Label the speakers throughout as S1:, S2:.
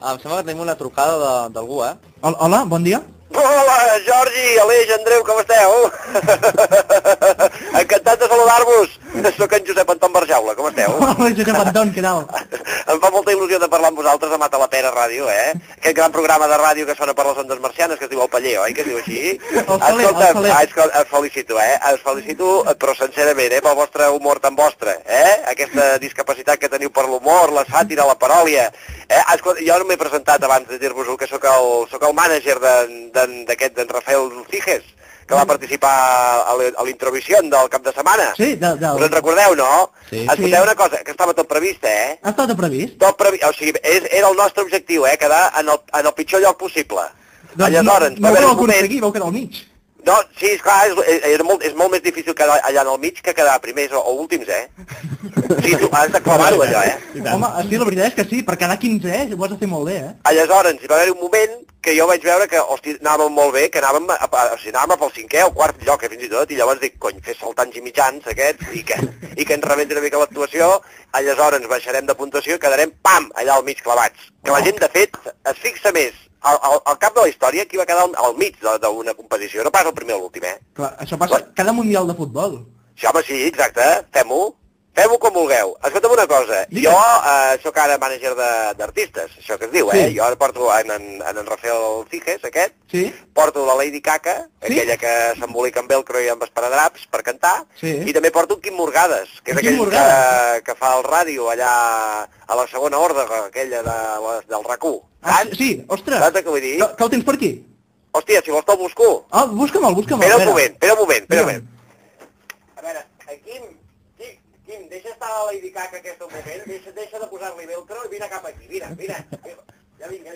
S1: Em sembla que tenim una trucada d'algú, eh?
S2: Hola, bon dia.
S3: Hola, Jordi, Aleix, Andreu, com esteu? Encantat de saludar-vos. Soc en Josep Anton Barjaula, com esteu?
S2: Hola, Josep Anton, què tal?
S3: Em fa molta il·lusió de parlar amb vosaltres a Mata la Pera Ràdio, eh? Aquest gran programa de ràdio que sona per les ondes marcianes, que es diu El Paller, oi? Que es diu així? Escolta, et felicito, us felicito, però sincerament, pel vostre humor tan vostre, aquesta discapacitat que teniu per l'humor, la sàtira, la paròlia, Escolta, jo no m'he presentat abans de dir-vos-ho, que sóc el mànager d'en Rafael Cijes, que va participar a l'Introvisió del cap de setmana.
S2: Sí,
S3: us en recordeu, no?
S1: Sí.
S3: Escolteu una cosa, que estava tot previst,
S2: Ha estat previst?
S3: O sigui, era el nostre objectiu, quedar en el pitjor lloc possible.
S2: Doncs
S3: Aleshores,
S2: no ho vau aconseguir, vau quedar al mig.
S3: No, sí, esclar, és molt més difícil quedar allà en el mig que quedar primers o últims, Sí, tu has d'aclamar-ho, allò,
S2: Home, sí, la veritat és que sí, per quedar 15, ho has de fer molt bé,
S3: Aleshores, hi va haver un moment que jo vaig veure que, hosti, anàvem molt bé, que anàvem pel 5è o 4è lloc, fins i tot, i llavors dic, cony, fer saltants i mitjans, aquests, i que ens rebenti una mica l'actuació, aleshores baixarem de puntuació i quedarem, pam, allà al mig clavats. Que la gent, de fet, es fixa més al cap de la història qui va quedar al mig d'una competició, no pas el primer o l'últim,
S2: Clar, això passa cada mundial de futbol.
S3: Sí, home, sí, exacte, fem-ho com vulgueu. Escolta'm una cosa, jo sóc ara mànager d'artistes, això que es diu, Jo ara porto en Rafael Cijes, aquest, porto la Lady Caca, aquella que s'embolica amb velcro i amb esparadraps per cantar, i també porto en Quim Morgades, que és aquell que fa el ràdio allà a la segona òrdega, aquella del RAC1.
S2: Sí, ostres,
S3: saps què vull dir?
S2: Que el tens per aquí?
S3: Hòstia, si vols te'l busco.
S2: Busca'm-el.
S3: Espera un moment. A veure, Quim, deixa estar la Lady Caca aquest un moment, deixa de posar-li velcro i vine cap aquí, vine. Ja vinc.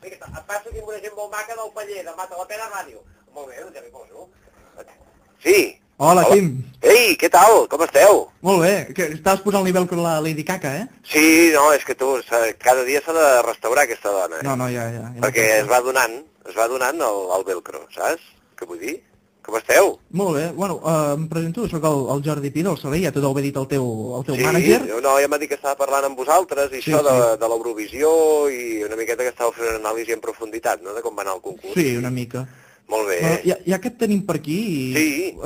S3: Et passo aquí amb una gent molt maca del Paller, de Mata la Pera Ràdio. Molt bé, doncs ja m'hi poso. Sí.
S2: Hola, Quim.
S3: Ei, què tal? Com esteu?
S2: Molt bé, que estaves posant el velcro a la Lady Caca,
S3: Sí, no, és que cada dia s'ha de restaurar aquesta dona.
S2: No, ja.
S3: Perquè es va donant el velcro, saps? Què vull dir? Com esteu?
S2: Molt bé, bueno, em presento, sóc el Jordi Pi del Soler, ja t'ho deu haver dit el teu mànager.
S3: Sí, no, ja m'ha dit que estava parlant amb vosaltres i això de l'Eurovisió i una miqueta que estàveu fent una anàlisi en profunditat, no?, de com va anar el concurs.
S2: Sí, una mica.
S3: Molt bé.
S2: Ja que et tenim per aquí,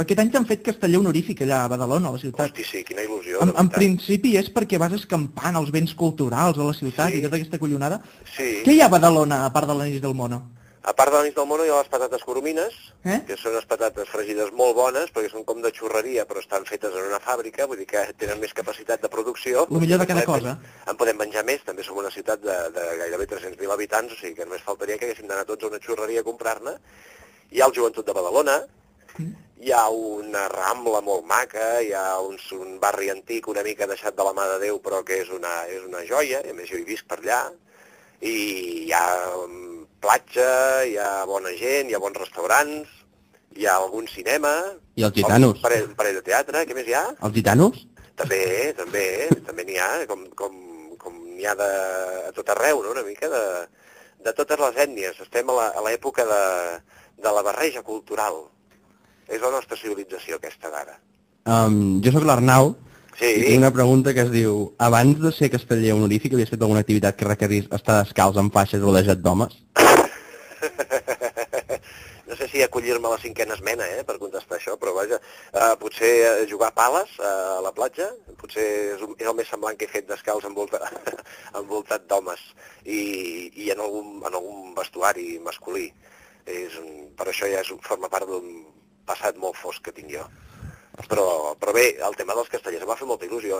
S2: aquest any t'han fet casteller honorífic allà a Badalona, a la ciutat.
S3: Hosti, sí, quina il·lusió.
S2: En principi és perquè vas escampant els béns culturals a la ciutat i tota aquesta collonada.
S3: Sí.
S2: Què hi ha a Badalona, a part de l'Anís del Mono?
S3: A part de l'Anís del Mono hi ha les patates coromines, que són unes patates fregides molt bones, perquè són com de xurreria, però estan fetes en una fàbrica, vull dir que tenen més capacitat de producció.
S2: El millor de cada cosa.
S3: En podem menjar més, també som una ciutat de gairebé 300.000 habitants, o sigui que només faltaria que haguéssim d'anar tots a una xurreria a comprar-ne. Hi ha el Joventut de Badalona, hi ha una Rambla molt maca, hi ha un barri antic una mica deixat de la mà de Déu, però que és una joia, i a més jo hi visc per allà, i hi ha platja, hi ha bona gent, hi ha bons restaurants, hi ha algun cinema...
S1: I els gitanos?
S3: Un parell de teatre, què més hi ha?
S1: Els gitanos?
S3: També n'hi ha, com n'hi ha a tot arreu, no?, una mica de totes les ètnies. Estem a l'època de la barreja cultural. És la nostra civilització, aquesta d'ara.
S1: Jo sóc l'Arnau, i tinc una pregunta que es diu: abans de ser casteller honorífic havies fet alguna activitat que requerís estar descalç amb faixes rodejat d'homes?
S3: No sé si acollir-me a la 5a esmena, per contestar això, però vaja, potser jugar a pales a la platja, potser és el més semblant que he fet descalç envoltat d'homes, i en algun vestuari masculí. Per això ja forma part d'un passat molt fosc que tinc jo. Però bé, el tema dels castellers em va fer molta il·lusió,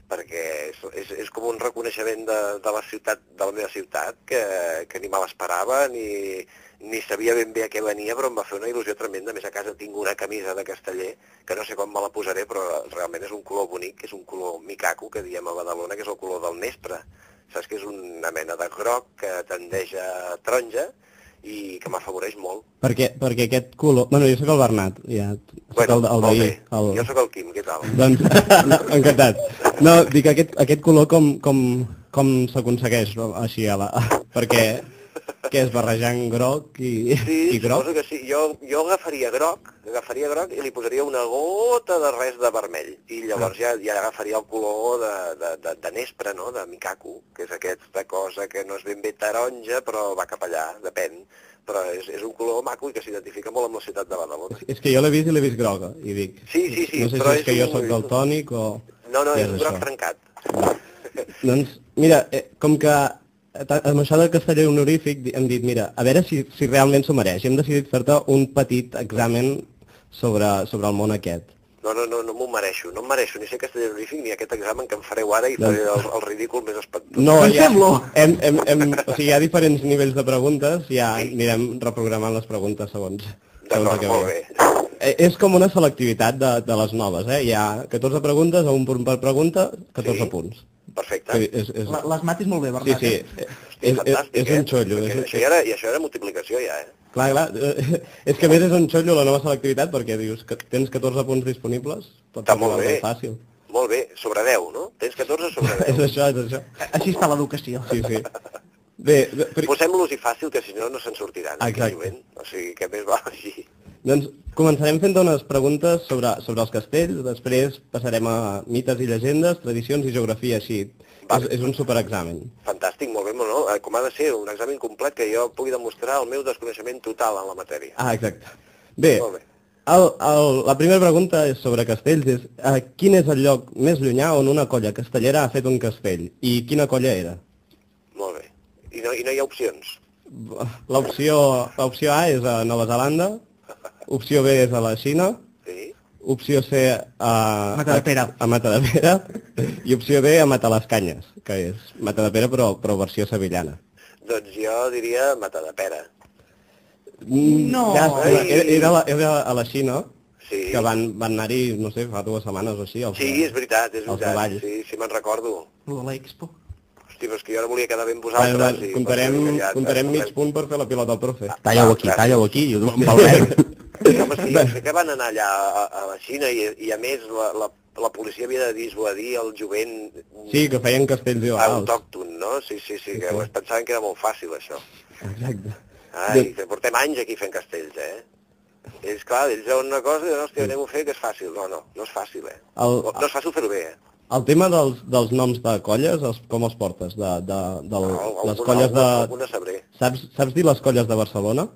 S3: perquè és com un reconeixement de la ciutat, de la meva ciutat, que ni me l'esperava, ni sabia ben bé a què venia, però em va fer una il·lusió tremenda. A més, a casa tinc una camisa de casteller, que no sé quan me la posaré, però realment és un color bonic, és un color micaco, que diem a Badalona, que és el color del nespre. Saps que és una mena de groc que tendeix a taronja, i que m'afavoreix molt.
S1: Perquè aquest color... Bueno, jo sóc el Bernat, ja.
S3: Bueno, molt bé. Jo sóc el Quim, què tal?
S1: Doncs, encantat. No, dic, aquest color com s'aconsegueix, així, perquè Què és, barrejant groc i groc?
S3: Sí, suposo que sí. Jo agafaria groc i li posaria una gota de res de vermell. I llavors ja agafaria el color de nespre, no?, de micaco, que és aquesta cosa que no és ben bé taronja, però va cap allà, depèn. Però és un color maco i que s'identifica molt amb la ciutat de Badalona.
S1: És que jo l'he vist i l'he vist groga, i dic...
S3: Sí,
S1: no sé si és que jo soc daltònic o...
S3: No, és un groc trencat.
S1: Doncs, mira, com que amb això del casteller honorífic hem dit, mira, a veure si realment s'ho mereix. Hem decidit fer-te un petit examen sobre el món aquest.
S3: No m'ho mereixo. No em mereixo ni ser casteller honorífic ni aquest examen que em fareu ara i faré el ridícul més espantós.
S1: No, o sigui, hi ha diferents nivells de preguntes, ja anirem reprogramant les preguntes segons
S3: D'acord, molt bé.
S1: És com una selectivitat de les noves, eh? Hi ha 14 preguntes, a un punt per pregunta, 14 punts.
S3: Perfecte.
S2: Les matis molt bé, Bernat.
S1: Sí.
S3: Fantàstic,
S1: és un xollo.
S3: I això era multiplicació ja, eh?
S1: Clar. És que a més és un xollo la nova selectivitat, perquè dius que tens 14 punts disponibles.
S3: Està molt bé.
S1: Fàcil.
S3: Molt bé, sobre 10, no? Tens 14 sobre 10.
S1: És això.
S2: Així està l'educació.
S1: Sí. Bé,
S3: posem-los-hi fàcil, que si no, no se'n sortiran.
S1: Exacte.
S3: O sigui, que més val així.
S1: Doncs començarem fent unes preguntes sobre els castells, després passarem a mites i llegendes, tradicions i geografia, així. És un superexamen.
S3: Fantàstic, molt bé, no? Com ha de ser, un examen complet que jo pugui demostrar el meu desconeixement total en la matèria.
S1: Exacte. Bé, la primera pregunta és sobre castells, quin és el lloc més llunyà on una colla castellera ha fet un castell? I quina colla era?
S3: Molt bé. I no hi ha opcions?
S1: L'opció A és a Nova Zelanda, opció B és a la Xina, opció C a Matadepera i opció D a Matalescanyes, que és Matadepera però versió sevillana.
S3: Doncs jo diria Matadepera.
S2: No!
S1: Era a la Xina,
S3: que
S1: van anar-hi, no sé, fa 2 setmanes o així.
S3: Sí, és veritat. Sí, me'n recordo.
S2: Lo de l'Expo.
S3: Hosti, però és que jo ara volia quedar ben vosaltres.
S1: Comptarem mig punt per fer la pilota al profe.
S4: Talla-ho aquí, i ho diu Albert.
S3: Home, sí, que van anar allà a la Xina i a més la policia havia de dissuadir el jovent...
S1: Sí, que feien castells il·legals.
S3: Autòcton, no? Sí, que pensaven que era molt fàcil, això.
S1: Exacte.
S3: Ai, que portem anys aquí fent castells, eh? És clar, ells veuen una cosa i diuen, hòstia, anem-ho a fer, que és fàcil. No és fàcil, eh? No és fàcil fer-ho bé, eh?
S1: El tema dels noms de colles, com els portes? Les colles de...
S3: Alguna sabré.
S1: Saps dir les colles de Barcelona?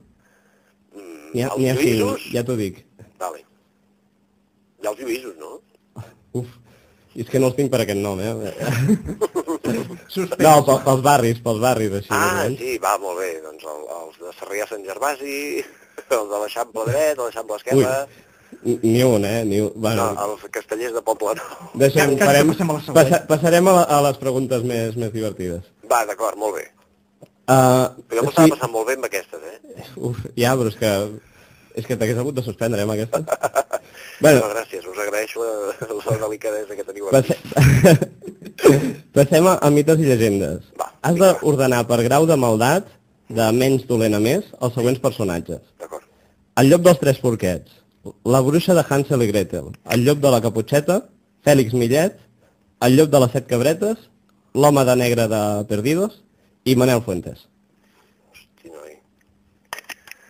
S1: N'hi ha 5, ja t'ho dic.
S3: Vale. Hi ha els Lluïsos, no?
S1: Uf, és que no els tinc per aquest nom, eh? No, pels barris, així.
S3: Sí, va, molt bé. Doncs els de Sarrià Sant Gervasi, els de l'Eixample dret, l'Eixample esquerra...
S1: Ni un, eh?
S3: No, els castellers de Poble Nou.
S1: Passarem a les preguntes més divertides.
S3: Va, d'acord, molt bé. Jo m'ho estava passant molt bé amb aquestes, eh?
S1: Uf, ja, però és que t'hagués hagut de suspendre, amb aquestes.
S3: No, gràcies, us agraeixo la delicadesa que teniu aquí.
S1: Passem a mites i llegendes. Has d'ordenar per grau de maldat, de menys dolent a més, els següents personatges.
S3: D'acord.
S1: El llop dels 3 porquets, la bruixa de Hansel i Gretel, el llop de la Caputxeta, Fèlix Millet, el llop de les 7 cabretes, l'home de negre de Perdidos i Manel Fuentes.
S3: Hosti, noi.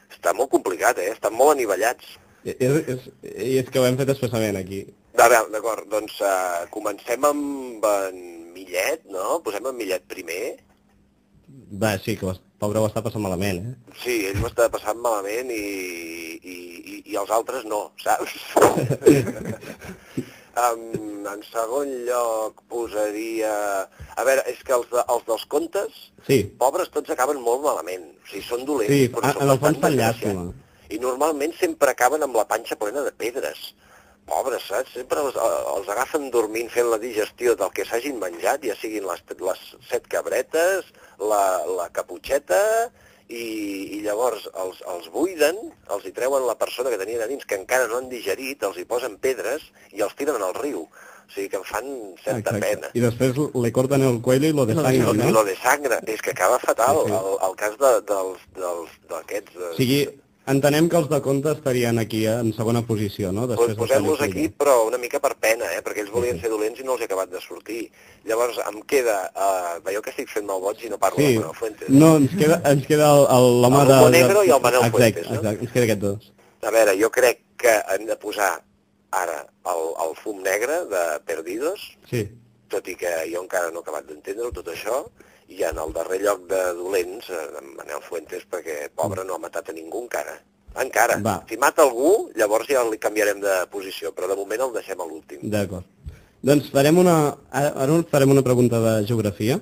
S3: Està molt complicat, eh? Estan molt anivellats.
S1: És que ho hem fet expressament aquí.
S3: D'acord, doncs comencem amb en Millet, no? Posem en Millet primer.
S1: Va, sí, que el pobre ho està passant malament, eh?
S3: Sí, ell ho està passant malament i els altres no, saps? En segon lloc posaria... A veure, és que els dels contes, pobres, tots acaben molt malament. O sigui, són dolents.
S1: Sí, en el fons fan llàstima.
S3: I normalment sempre acaben amb la panxa plena de pedres. Pobres, saps? Sempre els agafen dormint fent la digestió del que s'hagin menjat, ja siguin les 7 cabretes, la caputxeta, i llavors els buiden, els hi treuen la persona que tenien a dins, que encara no han digerit, els hi posen pedres i els tiren al riu. O sigui que em fan certa pena.
S1: I després le corten el cuello i lo de sangre, no?
S3: Lo de sangre, és que acaba fatal, el cas d'aquests...
S1: O sigui, Entenem que els de Conte estarien aquí en segona posició, no?
S3: Posem-los aquí, però una mica per pena, perquè ells volien ser dolents i no els he acabat de sortir. Llavors em queda... Veieu que estic fent mal boig i no parlo de Manuel Fuentes.
S1: No, ens queda l'home de...
S3: El Negro i el Manuel Fuentes, no?
S1: Exacte, ens queda aquests dos.
S3: A veure, jo crec que hem de posar ara el fum negre de Perdidos, tot i que jo encara no he acabat d'entendre-ho, tot això, i en el darrer lloc de dolents, Manuel Fuentes, perquè pobre no ha matat a ningú encara. Encara. Si mata algú, llavors ja li canviarem de posició, però de moment el deixem a l'últim.
S1: D'acord. Doncs ara farem una pregunta de geografia.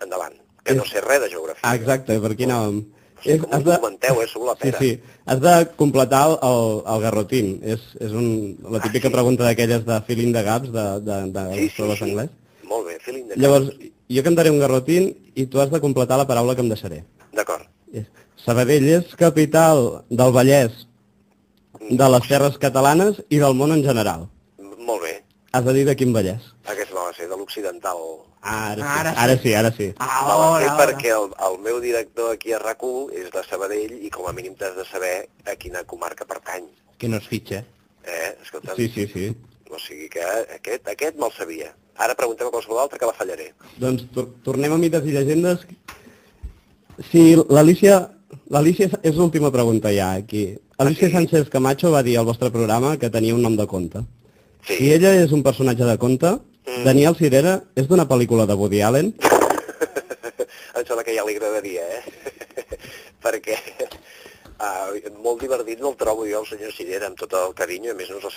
S3: Endavant, que no sé res de geografia.
S1: Exacte, per aquí anàvem.
S3: Com us documenteu, sou la pera.
S1: Sí, has de completar el garrotín. És la típica pregunta d'aquelles de filling the gaps, de proves anglès.
S3: Molt bé, filling the gaps.
S1: Llavors, jo cantaré un garrotín i tu has de completar la paraula que em deixaré.
S3: D'acord.
S1: Sabadell és capital del Vallès, de les terres catalanes i del món en general.
S3: Molt bé.
S1: Has de dir de quin Vallès.
S3: Aquesta no va ser, de l'occidental.
S1: Ara sí.
S3: Perquè el meu director aquí a RAC1 és de Sabadell i com a mínim t'has de saber a quina comarca pertany.
S4: Que no es fitxa.
S3: Escolta'm.
S1: Sí.
S3: O sigui que aquest me'l sabia. Ara preguntem a qualsevol altre que la fallaré.
S1: Doncs tornem a mites i llegendes. Si l'Alicia és l'última pregunta ja aquí. Alicia Sánchez Camacho va dir al vostre programa que tenia un nom de conte. Si ella és un personatge de conte, Daniel Cirera és d'una pel·lícula de Woody Allen?
S3: Em sembla que ja li agradaria, perquè molt divertit no el trobo jo, el senyor Cirera, amb tot el carinyo, a més no us el